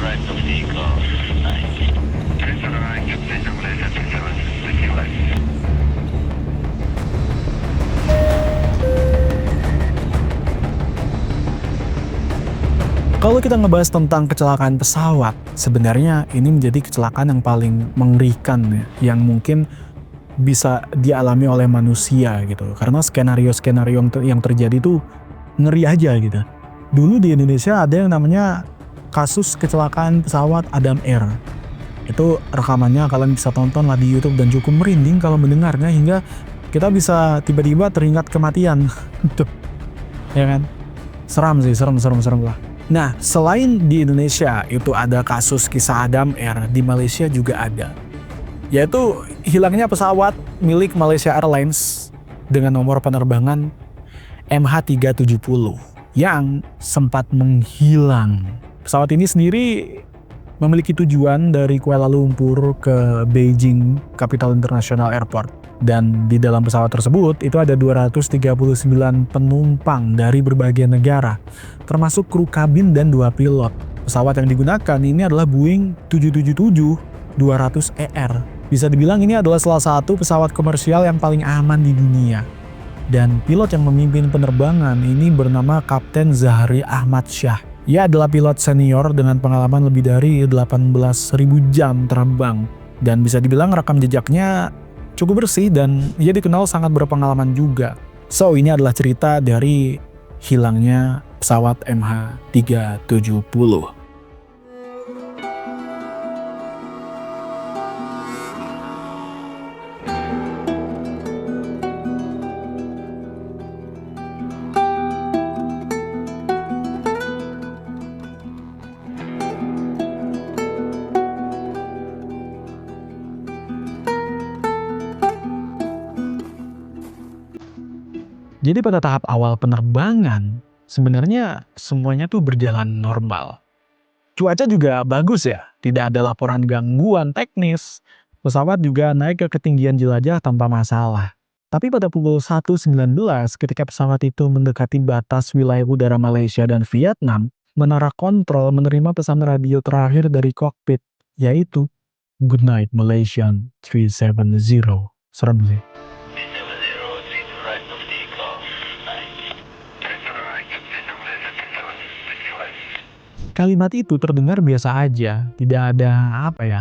right of takeoff. Nice. Kalau kita ngebahas tentang kecelakaan pesawat, sebenarnya ini menjadi kecelakaan yang paling mengerikan ya, yang mungkin bisa dialami oleh manusia gitu. Karena skenario-skenario yang terjadi tuh ngeri aja gitu. Dulu di Indonesia ada yang namanya kasus kecelakaan pesawat Adam Air. Itu rekamannya kalian bisa tonton lah di YouTube dan cukup merinding kalau mendengarnya, hingga kita bisa tiba-tiba teringat kematian. Tuh, ya kan? Seram sih, serem lah. Nah, selain di Indonesia itu ada kasus kisah Adam Air, di Malaysia juga ada. Yaitu hilangnya pesawat milik Malaysia Airlines dengan nomor penerbangan MH370 yang sempat menghilang. Pesawat ini sendiri memiliki tujuan dari Kuala Lumpur ke Beijing Capital International Airport. Dan di dalam pesawat tersebut itu ada 239 penumpang dari berbagai negara, termasuk kru kabin dan 2 pilot. Pesawat yang digunakan ini adalah Boeing 777-200ER. Bisa dibilang ini adalah salah satu pesawat komersial yang paling aman di dunia. Dan pilot yang memimpin penerbangan ini bernama Kapten Zahri Ahmad Shah. Ia adalah pilot senior dengan pengalaman lebih dari 18.000 jam terbang. Dan bisa dibilang rekam jejaknya cukup bersih dan ia dikenal sangat berpengalaman juga. So, ini adalah cerita dari hilangnya pesawat MH370. Jadi pada tahap awal penerbangan, sebenarnya semuanya tuh berjalan normal. Cuaca juga bagus ya, tidak ada laporan gangguan teknis. Pesawat juga naik ke ketinggian jelajah tanpa masalah. Tapi pada pukul 1.19 ketika pesawat itu mendekati batas wilayah udara Malaysia dan Vietnam, menara kontrol menerima pesan radio terakhir dari kokpit, yaitu "Good night Malaysian 370. Serem sih. 370, clear to right of takeoff. Nice. Kalimat itu terdengar biasa aja, tidak ada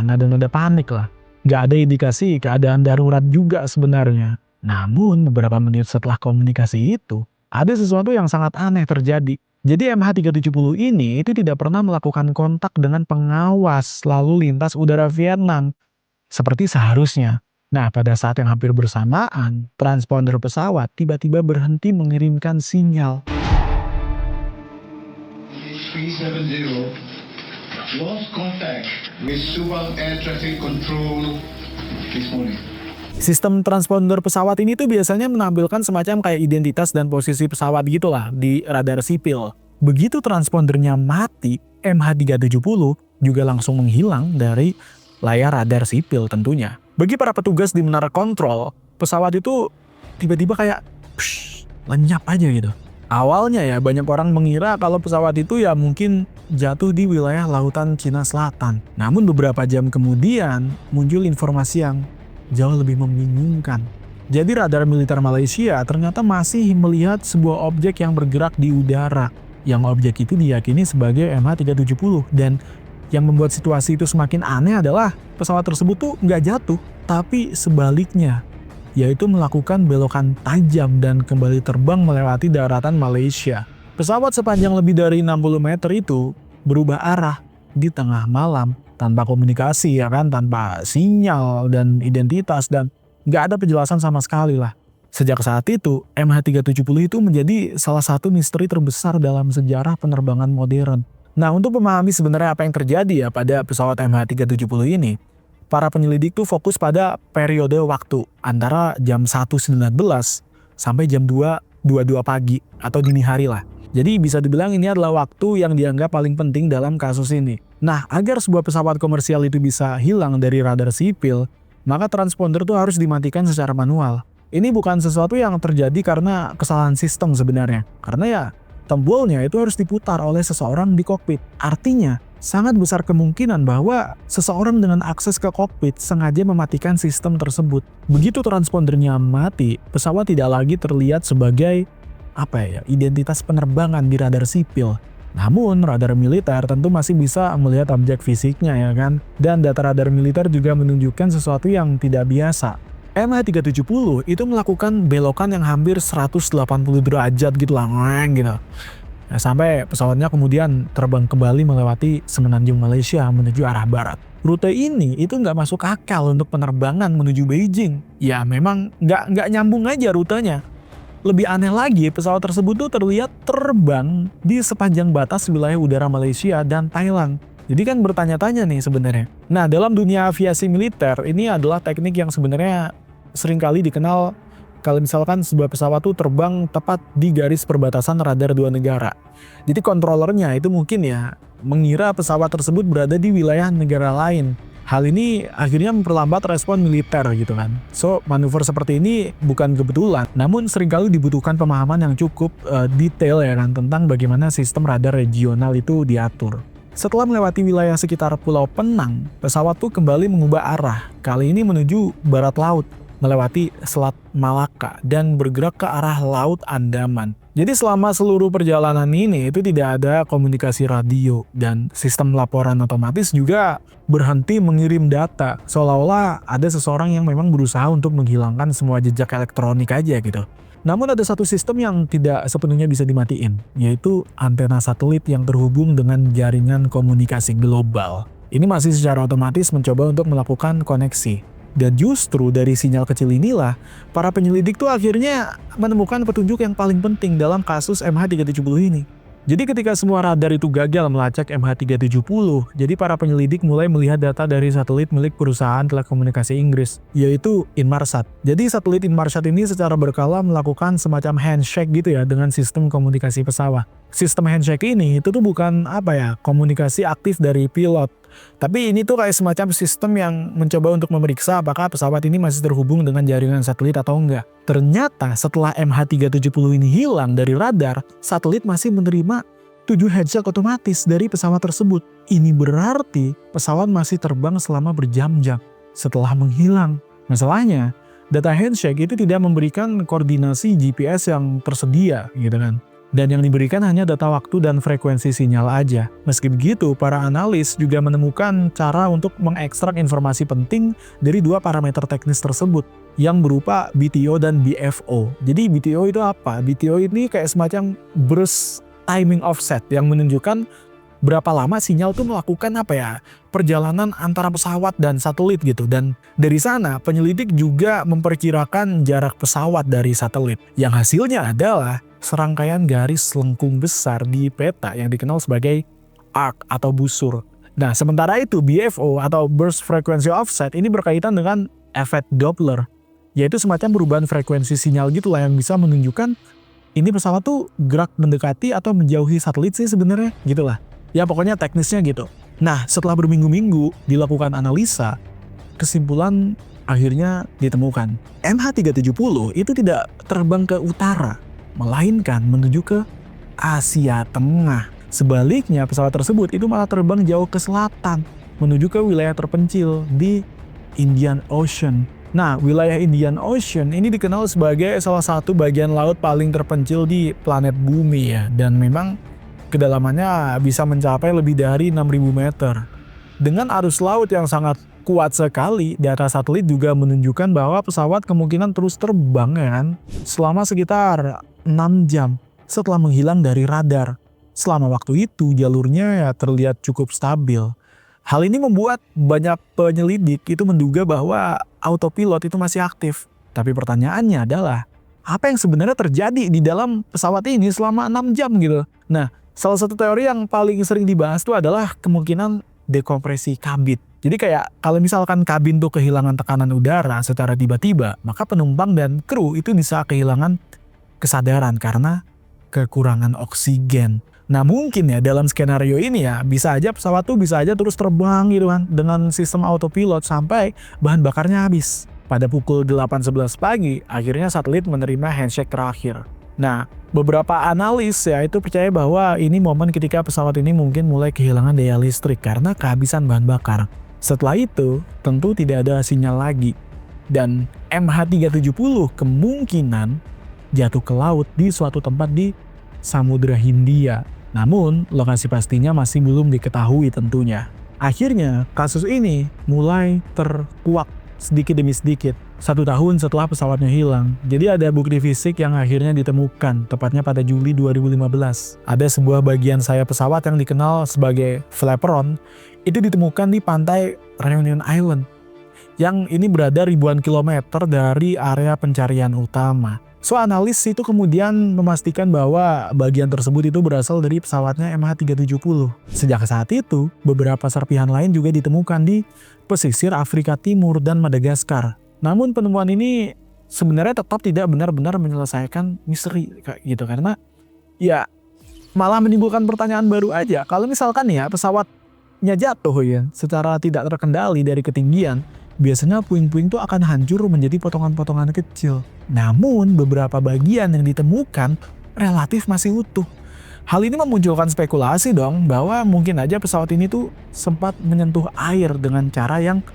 nada-nada panik lah. Gak ada indikasi keadaan darurat juga sebenarnya. Namun beberapa menit setelah komunikasi itu, ada sesuatu yang sangat aneh terjadi. Jadi MH370 ini itu tidak pernah melakukan kontak dengan pengawas lalu lintas udara Vietnam, seperti seharusnya. Nah, pada saat yang hampir bersamaan, transponder pesawat tiba-tiba berhenti mengirimkan sinyal. 370 lost contact with Subang Air Traffic Control this morning. Sistem transponder pesawat ini tuh biasanya menampilkan semacam kayak identitas dan posisi pesawat gitulah di radar sipil. Begitu transpondernya mati, MH370 juga langsung menghilang dari layar radar sipil tentunya. Bagi para petugas di menara kontrol, pesawat itu tiba-tiba kayak lenyap aja gitu. Awalnya ya banyak orang mengira kalau pesawat itu ya mungkin jatuh di wilayah lautan Cina Selatan. Namun beberapa jam kemudian muncul informasi yang jauh lebih membingungkan. Jadi radar militer Malaysia ternyata masih melihat sebuah objek yang bergerak di udara. Yang objek itu diyakini sebagai MH370. Dan yang membuat situasi itu semakin aneh adalah pesawat tersebut tuh nggak jatuh, tapi sebaliknya, yaitu melakukan belokan tajam dan kembali terbang melewati daratan Malaysia. Pesawat sepanjang lebih dari 60 meter itu berubah arah di tengah malam tanpa komunikasi ya kan, tanpa sinyal dan identitas, dan nggak ada penjelasan sama sekali lah. Sejak saat itu, MH370 itu menjadi salah satu misteri terbesar dalam sejarah penerbangan modern. Nah, untuk memahami sebenarnya apa yang terjadi ya pada pesawat MH370 ini, para penyelidik tuh fokus pada periode waktu antara jam 1.19 sampai jam 2.22 pagi atau dini hari lah. Jadi bisa dibilang ini adalah waktu yang dianggap paling penting dalam kasus ini. Nah, agar sebuah pesawat komersial itu bisa hilang dari radar sipil, maka transponder tuh harus dimatikan secara manual. Ini bukan sesuatu yang terjadi karena kesalahan sistem sebenarnya. Karena ya tombolnya itu harus diputar oleh seseorang di kokpit. Artinya, sangat besar kemungkinan bahwa seseorang dengan akses ke kokpit sengaja mematikan sistem tersebut. Begitu transpondernya mati, pesawat tidak lagi terlihat sebagai identitas penerbangan di radar sipil. Namun radar militer tentu masih bisa melihat objek fisiknya ya kan. Dan data radar militer juga menunjukkan sesuatu yang tidak biasa. MH370 itu melakukan belokan yang hampir 180 derajat gitu lah, gitu. Nah, sampai pesawatnya kemudian terbang kembali melewati Semenanjung Malaysia menuju arah barat. Rute ini itu nggak masuk akal untuk penerbangan menuju Beijing. Ya memang nggak nyambung aja rutenya. Lebih aneh lagi, pesawat tersebut tuh terlihat terbang di sepanjang batas wilayah udara Malaysia dan Thailand. Jadi kan bertanya-tanya nih sebenarnya. Nah, dalam dunia aviasi militer, ini adalah teknik yang sebenarnya seringkali dikenal kalau misalkan sebuah pesawat tuh terbang tepat di garis perbatasan radar dua negara. Jadi kontrolernya itu mungkin ya mengira pesawat tersebut berada di wilayah negara lain. Hal ini akhirnya memperlambat respon militer gitu kan. So, manuver seperti ini bukan kebetulan, namun seringkali dibutuhkan pemahaman yang cukup detail ya kan tentang bagaimana sistem radar regional itu diatur. Setelah melewati wilayah sekitar Pulau Penang, pesawat tuh kembali mengubah arah, kali ini menuju barat laut, melewati Selat Malaka dan bergerak ke arah Laut Andaman. Jadi selama seluruh perjalanan ini itu tidak ada komunikasi radio dan sistem laporan otomatis juga berhenti mengirim data. Seolah-olah ada seseorang yang memang berusaha untuk menghilangkan semua jejak elektronik aja gitu. Namun ada satu sistem yang tidak sepenuhnya bisa dimatiin, yaitu antena satelit yang terhubung dengan jaringan komunikasi global. Ini masih secara otomatis mencoba untuk melakukan koneksi. Dan justru dari sinyal kecil inilah, para penyelidik tuh akhirnya menemukan petunjuk yang paling penting dalam kasus MH370 ini. Jadi ketika semua radar itu gagal melacak MH370, jadi para penyelidik mulai melihat data dari satelit milik perusahaan telekomunikasi Inggris, yaitu Inmarsat. Jadi satelit Inmarsat ini secara berkala melakukan semacam handshake gitu ya dengan sistem komunikasi pesawat. Sistem handshake ini itu tuh bukan komunikasi aktif dari pilot. Tapi ini tuh kayak semacam sistem yang mencoba untuk memeriksa apakah pesawat ini masih terhubung dengan jaringan satelit atau enggak. Ternyata setelah MH370 ini hilang dari radar, satelit masih menerima 7 headset otomatis dari pesawat tersebut. Ini berarti pesawat masih terbang selama berjam-jam setelah menghilang. Masalahnya, data handshake itu tidak memberikan koordinasi GPS yang tersedia gitu kan. Dan yang diberikan hanya data waktu dan frekuensi sinyal aja. Meski begitu, para analis juga menemukan cara untuk mengekstrak informasi penting dari dua parameter teknis tersebut yang berupa BTO dan BFO. Jadi BTO itu apa? BTO ini kayak semacam burst timing offset yang menunjukkan berapa lama sinyal tuh melakukan perjalanan antara pesawat dan satelit gitu. Dan dari sana penyelidik juga memperkirakan jarak pesawat dari satelit yang hasilnya adalah serangkaian garis lengkung besar di peta yang dikenal sebagai arc atau busur. Nah, sementara itu BFO atau burst frequency offset ini berkaitan dengan efek Doppler, yaitu semacam perubahan frekuensi sinyal gitulah yang bisa menunjukkan ini pesawat tuh gerak mendekati atau menjauhi satelit sih sebenarnya gitulah. Ya pokoknya teknisnya gitu. Nah, setelah berminggu-minggu dilakukan analisa, kesimpulan akhirnya ditemukan. MH370 itu tidak terbang ke utara, melainkan menuju ke Asia Tengah. Sebaliknya pesawat tersebut itu malah terbang jauh ke selatan, menuju ke wilayah terpencil di Indian Ocean. Nah, wilayah Indian Ocean ini dikenal sebagai salah satu bagian laut paling terpencil di planet bumi ya. Dan memang kedalamannya bisa mencapai lebih dari 6.000 meter. Dengan arus laut yang sangat kuat sekali, data satelit juga menunjukkan bahwa pesawat kemungkinan terus terbang selama sekitar 6 jam setelah menghilang dari radar. Selama waktu itu jalurnya terlihat cukup stabil. Hal ini membuat banyak penyelidik itu menduga bahwa autopilot itu masih aktif. Tapi pertanyaannya adalah, apa yang sebenarnya terjadi di dalam pesawat ini selama 6 jam gitu? Nah, salah satu teori yang paling sering dibahas itu adalah kemungkinan dekompresi kabin. Jadi kayak kalau misalkan kabin tuh kehilangan tekanan udara secara tiba-tiba, maka penumpang dan kru itu bisa kehilangan kesadaran karena kekurangan oksigen. Nah mungkin ya dalam skenario ini bisa aja pesawat tuh bisa aja terus terbang gitu kan dengan sistem autopilot sampai bahan bakarnya habis. Pada pukul 8.11 pagi akhirnya satelit menerima handshake terakhir. Nah, beberapa analis ya itu percaya bahwa ini momen ketika pesawat ini mungkin mulai kehilangan daya listrik karena kehabisan bahan bakar. Setelah itu, tentu tidak ada sinyal lagi. Dan MH370 kemungkinan jatuh ke laut di suatu tempat di Samudra Hindia. Namun, lokasi pastinya masih belum diketahui tentunya. Akhirnya, kasus ini mulai terkuak sedikit demi sedikit. 1 tahun setelah pesawatnya hilang. Jadi ada bukti fisik yang akhirnya ditemukan, tepatnya pada Juli 2015. Ada sebuah bagian sayap pesawat yang dikenal sebagai flaperon, itu ditemukan di pantai Reunion Island, yang ini berada ribuan kilometer dari area pencarian utama. So, analis itu kemudian memastikan bahwa bagian tersebut itu berasal dari pesawatnya MH370. Sejak saat itu, beberapa serpihan lain juga ditemukan di pesisir Afrika Timur dan Madagaskar. Namun penemuan ini sebenarnya tetap tidak benar-benar menyelesaikan misteri kayak gitu, karena ya malah menimbulkan pertanyaan baru aja. Kalau misalkan ya pesawatnya jatuh ya secara tidak terkendali dari ketinggian, biasanya puing-puing itu akan hancur menjadi potongan-potongan kecil. Namun beberapa bagian yang ditemukan relatif masih utuh. Hal ini memunculkan spekulasi dong bahwa mungkin aja pesawat ini tuh sempat menyentuh air dengan cara yang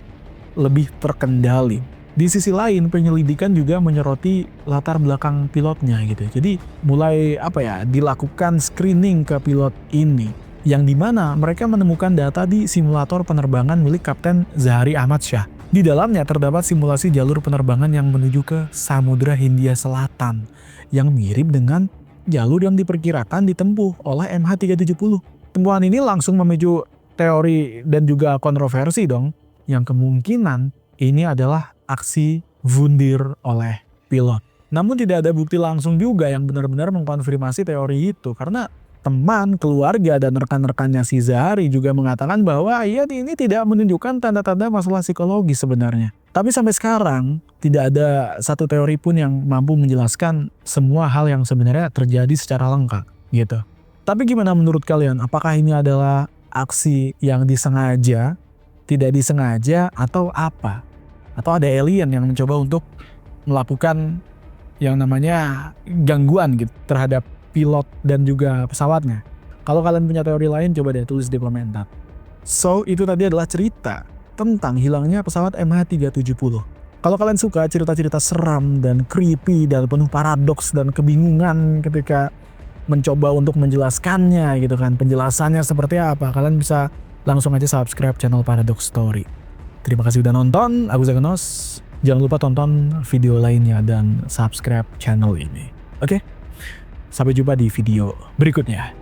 lebih terkendali. Di sisi lain, penyelidikan juga menyoroti latar belakang pilotnya gitu. Jadi mulai dilakukan screening ke pilot ini, yang dimana mereka menemukan data di simulator penerbangan milik Kapten Zahari Ahmad Shah. Di dalamnya terdapat simulasi jalur penerbangan yang menuju ke Samudra Hindia Selatan, yang mirip dengan jalur yang diperkirakan ditempuh oleh MH370. Temuan ini langsung memicu teori dan juga kontroversi dong, yang kemungkinan ini adalah aksi wundir oleh pilot. Namun tidak ada bukti langsung juga yang benar-benar mengkonfirmasi teori itu, karena teman, keluarga, dan rekan-rekannya si Zahari juga mengatakan bahwa ya ini tidak menunjukkan tanda-tanda masalah psikologi sebenarnya. Tapi sampai sekarang tidak ada satu teori pun yang mampu menjelaskan semua hal yang sebenarnya terjadi secara lengkap gitu. Tapi gimana menurut kalian? Apakah ini adalah aksi yang disengaja, tidak disengaja, atau apa? Atau ada alien yang mencoba untuk melakukan yang namanya gangguan gitu terhadap pilot dan juga pesawatnya? Kalau kalian punya teori lain, coba deh tulis di komentar. So, itu tadi adalah cerita tentang hilangnya pesawat MH370. Kalau kalian suka cerita-cerita seram dan creepy dan penuh paradoks dan kebingungan ketika mencoba untuk menjelaskannya gitu kan, penjelasannya seperti apa, kalian bisa langsung aja subscribe channel Paradox Story. Terima kasih udah nonton, aku Zagenos. Jangan lupa tonton video lainnya dan subscribe channel ini. Oke? Sampai jumpa di video berikutnya.